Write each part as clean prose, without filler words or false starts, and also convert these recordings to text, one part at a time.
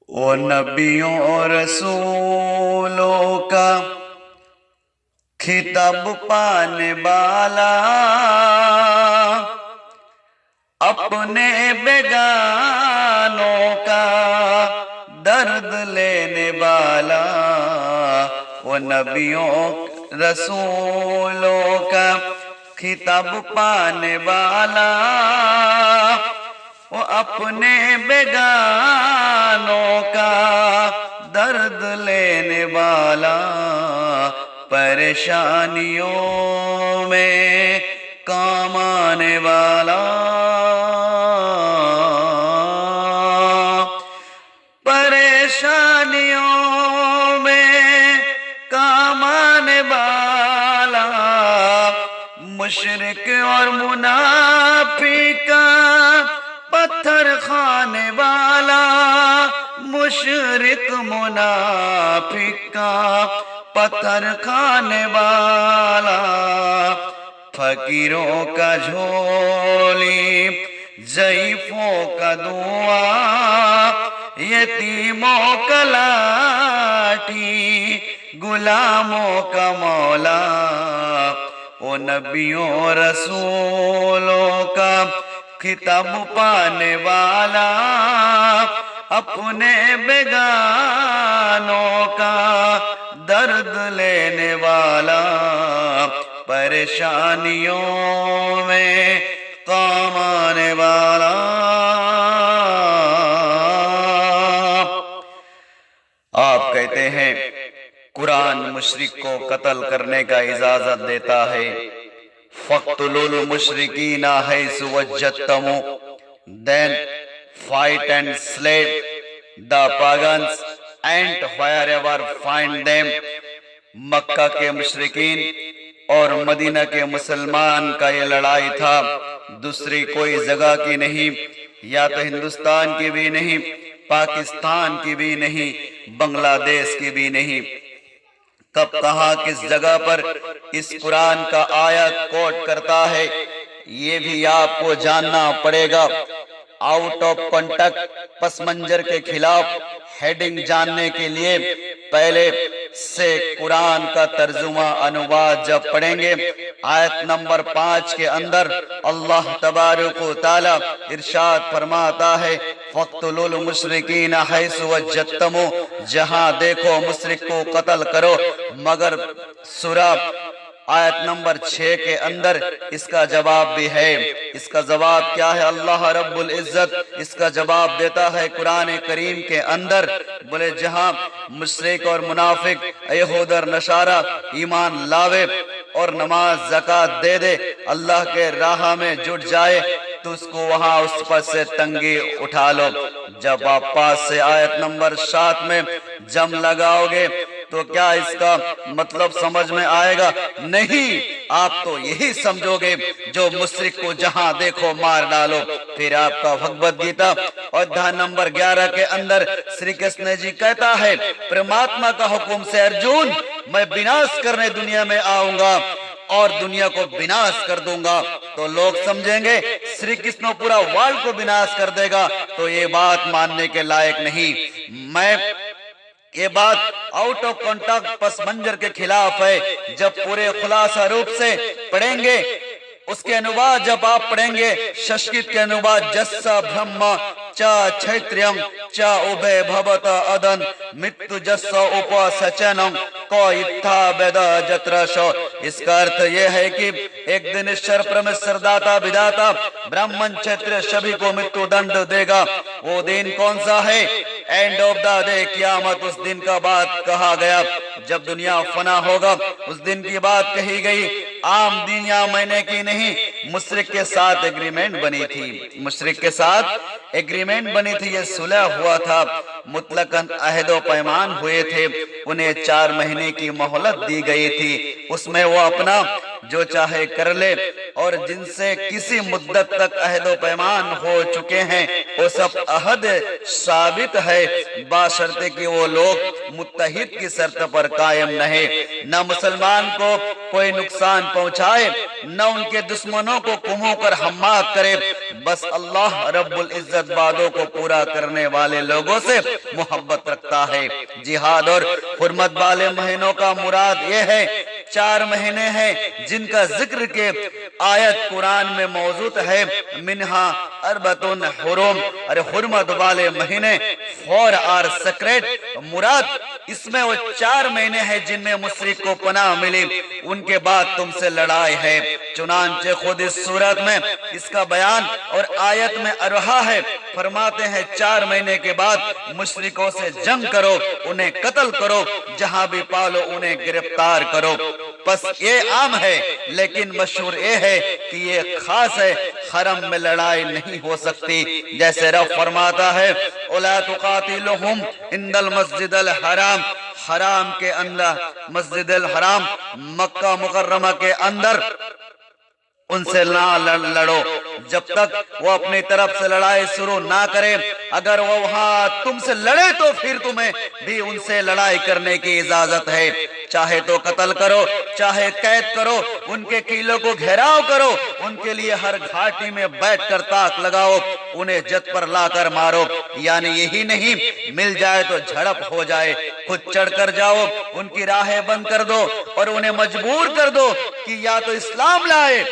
وہ نبیوں اور رسولوں کا خطاب پانے والا، اپنے بیگانوں کا درد لینے والا، وہ نبیوں رسولوں کا خطاب پانے والا، وہ اپنے بیگانوں کا درد لینے والا، پریشانیوں میں کام آنے والا، پریشانیوں میں کام آنے والا، مشرک اور منافق کا پتھر کھانے والا، مشرک منافق کا پتھر کھانے والا، فقیروں کا جھولی ضعیفوں کا دعا، یتیموں کا لاٹھی غلاموں کا مولا، وہ نبیوں رسولوں کا خطاب پانے والا، اپنے بیگانوں کا درد لینے والا، پریشانیوں میں کام آنے والا۔ آپ کہتے ہیں قرآن مشرک کو قتل کرنے کا اجازت دیتا ہے، فَاقْتُلُوا الْمُشْرِكِينَ حَيْثُ وَجَدتُّمُوهُمْ، then fight and slay the pagans and wherever find them۔ مکہ کے مشرکین اور مدینہ کے مسلمان کا یہ لڑائی تھا، دوسری کوئی جگہ کی نہیں، یا تو ہندوستان کی بھی نہیں، پاکستان کی بھی نہیں، بنگلہ دیش کی بھی نہیں۔ کب کہاں کس جگہ پر اس قرآن کا آیت کوٹ کرتا ہے یہ بھی آپ کو جاننا پڑے گا۔ آؤٹ آف کانٹیکٹ پس منظر کے خلاف ہیڈنگ جاننے کے لیے پہلے سے قرآن کا ترجمہ انواد جب پڑھیں گے، آیت نمبر 5 کے اندر اللہ تبارک و تعالی ارشاد فرماتا ہے فَاقْتُلُوا الْمُشْرِكِينَ حَيْثُ وَجَدتُّمُوهُمْ، جہاں دیکھو مشرک کو قتل کرو۔ مگر سورہ آیت نمبر 6 کے اندر اس کا جواب بھی ہے۔ اس کا جواب کیا ہے؟ اللہ رب العزت اس کا جواب دیتا ہے قرآن کریم کے اندر، بولے جہاں مشرک اور منافق یہود اور نصارہ ایمان لاوے اور نماز زکوٰۃ دے دے، اللہ کے راہ میں جٹ جائے تو اس کو وہاں اس پر سے تنگی اٹھا لو۔ جب آپ پاس سے آیت نمبر 7 میں جم لگاؤ گے تو کیا اس کا مطلب سمجھ میں آئے گا؟ نہیں، آپ تو یہی سمجھو گے جو مشرک کو جہاں دیکھو مار ڈالو۔ پھر آپ کا بھگوت گیتا ادھیائے نمبر 11 کے اندر شری کرشن جی کہتا ہے پرماتما کا حکم سے ارجن میں بناش کرنے دنیا میں آؤں گا اور دنیا کو بناش کر دوں گا، تو لوگ سمجھیں گے شری کرشن پورا ورلڈ کو بناش کر دے گا، تو یہ بات ماننے کے لائق نہیں۔ میں یہ بات آؤٹ آف کانٹیکٹ پس منظر کے خلاف ہے۔ جب پورے خلاصہ روپ سے پڑھیں گے، اس کے انواد جب آپ پڑھیں گے، سنسکرت کے انواد جسا برہما چا چھیتریم چا ابے بھوتا ادن متو جسا اپا سچنم کو اتھا بیدا جترشو۔ اس کا ارتھ یہ ہے کہ ایک دن ایشور پرمیشور داتا بداتا برہمن چھیتر سبھی کو متو دنڈ دے گا۔ وہ دن کون سا ہے؟ اینڈ آف دا ڈے، قیامت۔ اس دن کا بات کہا گیا جب دنیا فنا ہوگا، اس دن کی بات کہی گئی۔ عام دنیا مہینے کی نہیں، مشرک کے ساتھ ایگریمنٹ بنی تھی، مشرک کے ساتھ ایگریمنٹ بنی تھی، یہ صلح ہوا تھا، مطلقاً عہد و پیمان ہوئے تھے، انہیں 4 مہینے کی مہلت دی گئی تھی، اس میں وہ اپنا جو چاہے کر لے، اور جن سے کسی مدت تک عہد و پیمان ہو چکے ہیں وہ سب عہد ثابت ہے، باشرطے کہ وہ لوگ متحد کی شرط پر قائم رہے، نہ مسلمان کو کوئی نقصان پہنچائے، نہ ان کے دشمنوں کو کمو کر ہماک کرے، بس اللہ رب العزت وعدوں کو پورا کرنے والے لوگوں سے محبت رکھتا ہے۔ جہاد اور حرمت والے مہینوں کا مراد یہ ہے، 4 مہینے ہیں جن کا ذکر کے آیت قرآن میں موجود ہے، منہا اربعۃ حرم، اور حرمت والے مہینے 4 آر سیکریٹ، مراد اس میں وہ 4 مہینے ہیں جن میں مشرک کو پناہ ملی، ان کے بعد تم سے لڑائی ہے۔ چنانچہ خود اس صورت میں اس کا بیان اور آیت میں رہا ہے، فرماتے ہیں 4 مہینے کے بعد مشرکوں سے جنگ کرو، انہیں قتل کرو، جہاں بھی پالو انہیں گرفتار کرو۔ بس یہ عام ہے، لیکن مشہور یہ ہے کہ یہ خاص ہے، حرم میں لڑائی نہیں ہو سکتی، جیسے رب فرماتا ہے وَلَا تُقَاتِلُهُمْ عِنْدَ الْمَسْجِدِ الْحَرَامِ، حرام کے اندر، مسجد الحرام مکہ مکرمہ کے اندر ان سے نہ لڑو جب تک وہ اپنی طرف سے لڑائی شروع نہ کرے، اگر وہ وہاں تم سے لڑے تو پھر تمہیں بھی ان سے لڑائی کرنے کی اجازت ہے، چاہے تو قتل کرو، چاہے قید کرو، ان کے قلعوں کو گھیراؤ کرو، ان کے لیے ہر گھاٹی میں بیٹھ کر تاک لگاؤ، انہیں جت پر لا کر مارو، یعنی یہی نہیں مل جائے تو جھڑپ ہو جائے، خود چڑھ کر جاؤ، ان کی راہیں بند کر دو اور انہیں مجبور کر دو کہ یا تو اسلام لائے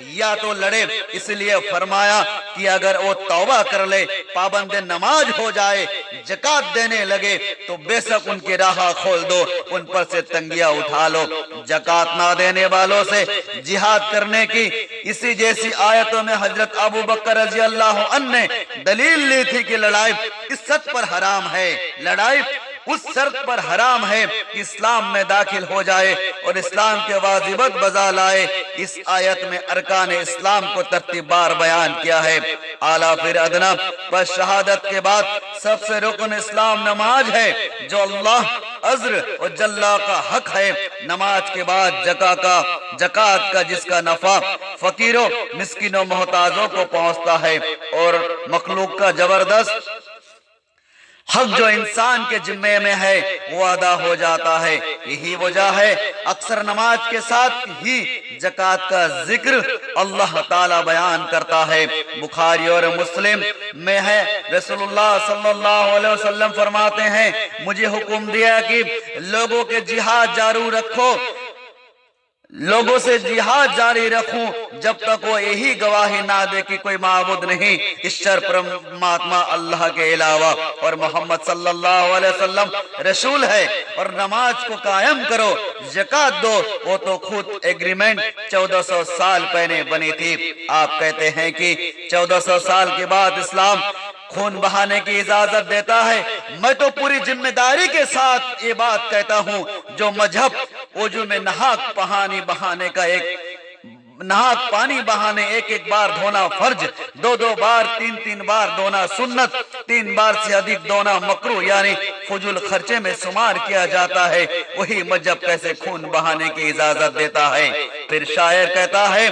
یا تو لڑے۔ اس لیے فرمایا کہ اگر وہ توبہ کر لے، پابند نماز ہو جائے، زکات دینے لگے تو بے شک ان کی راہ کھول دو، ان پر سے تنگیاں اٹھا لو۔ زکات نہ دینے والوں سے جہاد کرنے کی اسی جیسی آیتوں میں حضرت ابو بکر رضی اللہ عنہ نے دلیل لی تھی کہ لڑائی اس شرط پر حرام ہے، لڑائی اس شرط پر حرام ہے کہ اسلام میں داخل ہو جائے اور اسلام کے واجبات بجا لائے۔ اس آیت میں ارکان اسلام کو ترتیب بار بیان کیا ہے، اعلیٰ پھر ادنا، بس شہادت کے بعد سب سے رکن اسلام نماز ہے جو اللہ عز و جل کا حق ہے، نماز کے بعد زکات کا جس کا نفع فقیروں مسکینوں محتاجوں کو پہنچتا ہے، اور مخلوق کا زبردست حق جو انسان کے ذمے میں ہے وہ ادا ہو جاتا ہے۔ یہی وجہ ہے اکثر نماز کے ساتھ ہی زکات کا ذکر اللہ تعالی بیان کرتا ہے۔ بخاری اور مسلم میں ہے، رسول اللہ صلی اللہ علیہ وسلم فرماتے ہیں مجھے حکم دیا کہ لوگوں کے جہاد جاری رکھو، لوگوں سے جہاد جاری رکھوں جب تک وہ یہی گواہی نہ دے کہ کوئی معبود نہیں اس شر پرماتما اللہ کے علاوہ، اور محمد صلی اللہ علیہ وسلم رسول ہے، اور نماز کو قائم کرو، زکات دو۔ وہ تو خود ایگریمنٹ 1400 سال پہلے بنی تھی۔ آپ کہتے ہیں کہ 1400 سال کے بعد اسلام خون بہانے کی اجازت دیتا ہے، میں تو پوری ذمہ داری کے ساتھ یہ بات کہتا ہوں، جو مذہب وضو میں نہاک پانی بہانے ایک بار دھونا فرض، 2 بار 3 بار دھونا سنت، 3 بار سے ادھک دھونا مکروہ یعنی فضول خرچے میں شمار کیا جاتا ہے، وہی مذہب کیسے خون بہانے کی اجازت دیتا ہے۔ پھر شاعر کہتا ہے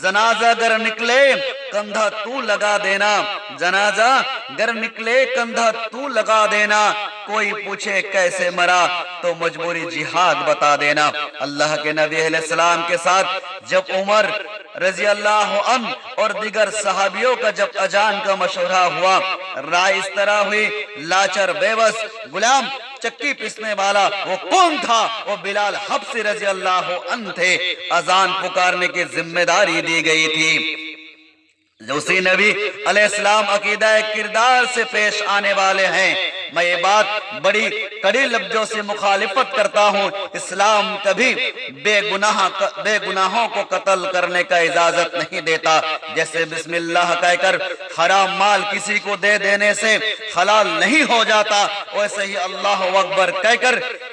جنازہ گر نکلے کندھا تو لگا دینا، جنازہ گر نکلے کندھا تو لگا دینا، کوئی پوچھے کیسے مرا تو مجبوری جہاد بتا دینا۔ اللہ کے نبی علیہ السلام کے ساتھ جب عمر رضی اللہ عنہ اور دیگر صحابیوں کا جب اذان کا مشورہ ہوا، رائے اس طرح ہوئی، لاچر بے بس غلام چکی پیسنے والا وہ کون تھا؟ وہ بلال حبشی رضی اللہ عنہ تھے۔ اذان پکارنے کی ذمہ داری دی گئی تھی۔ اسی نبی علیہ السلام عقیدہ کردار سے پیش آنے والے ہیں۔ میں یہ بات بڑی کڑی لفظوں سے مخالفت کرتا ہوں، اسلام کبھی بے گناہوں کو قتل کرنے کا اجازت نہیں دیتا۔ جیسے بسم اللہ کہہ کر حرام مال کسی کو دے دینے سے حلال نہیں ہو جاتا، ویسے ہی اللہ اکبر کہہ کر